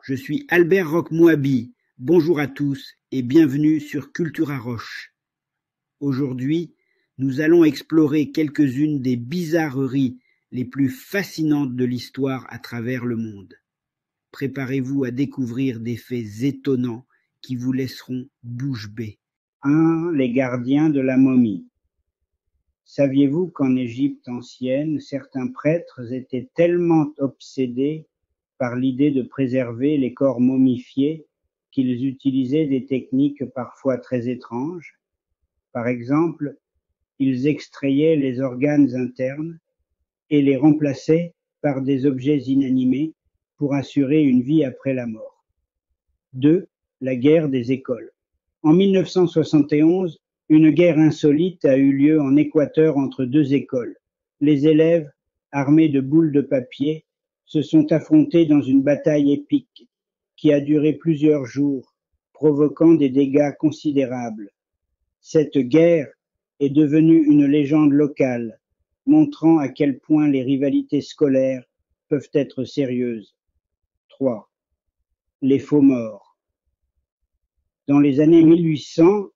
Je suis Albert Roch-Moabi. Bonjour à tous et bienvenue sur Cultura Roche. Aujourd'hui, nous allons explorer quelques-unes des bizarreries les plus fascinantes de l'histoire à travers le monde. Préparez-vous à découvrir des faits étonnants qui vous laisseront bouche bée. 1. Les gardiens de la momie. Saviez-vous qu'en Égypte ancienne, certains prêtres étaient tellement obsédés par l'idée de préserver les corps momifiés qu'ils utilisaient des techniques parfois très étranges? Par exemple, ils extrayaient les organes internes et les remplaçaient par des objets inanimés pour assurer une vie après la mort. 2. La guerre des écoles. En 1971, une guerre insolite a eu lieu en Équateur entre deux écoles. Les élèves, armés de boules de papier, se sont affrontés dans une bataille épique qui a duré plusieurs jours, provoquant des dégâts considérables. Cette guerre est devenue une légende locale, montrant à quel point les rivalités scolaires peuvent être sérieuses. 3. Les faux morts. Dans les années 1800,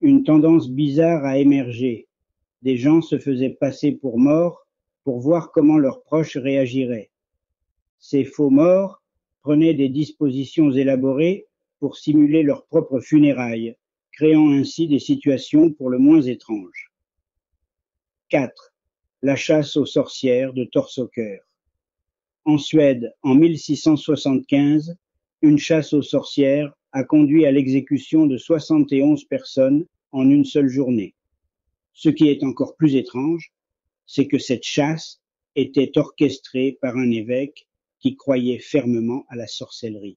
une tendance bizarre a émergé. Des gens se faisaient passer pour morts pour voir comment leurs proches réagiraient. Ces faux morts prenaient des dispositions élaborées pour simuler leurs propres funérailles, créant ainsi des situations pour le moins étranges. 4. La chasse aux sorcières de Torsåker. En Suède, en 1675, une chasse aux sorcières a conduit à l'exécution de 71 personnes en une seule journée. Ce qui est encore plus étrange, c'est que cette chasse était orchestrée par un évêque qui croyait fermement à la sorcellerie.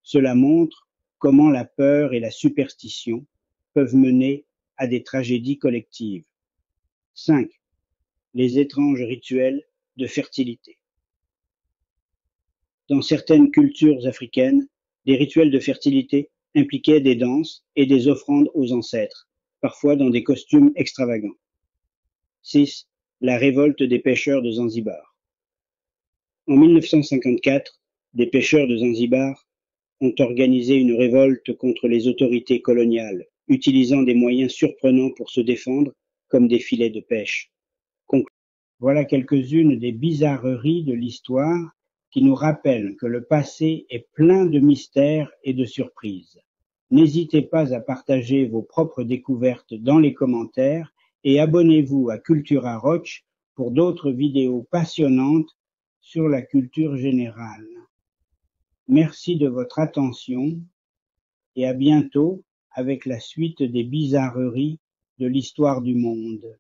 Cela montre comment la peur et la superstition peuvent mener à des tragédies collectives. 5. Les étranges rituels de fertilité. Dans certaines cultures africaines, des rituels de fertilité impliquaient des danses et des offrandes aux ancêtres, parfois dans des costumes extravagants. 6. La révolte des pêcheurs de Zanzibar. En 1954, des pêcheurs de Zanzibar ont organisé une révolte contre les autorités coloniales, utilisant des moyens surprenants pour se défendre, comme des filets de pêche. Voilà quelques-unes des bizarreries de l'histoire qui nous rappellent que le passé est plein de mystères et de surprises. N'hésitez pas à partager vos propres découvertes dans les commentaires et abonnez-vous à Cultura Roche pour d'autres vidéos passionnantes sur la culture générale. Merci de votre attention et à bientôt avec la suite des bizarreries de l'histoire du monde.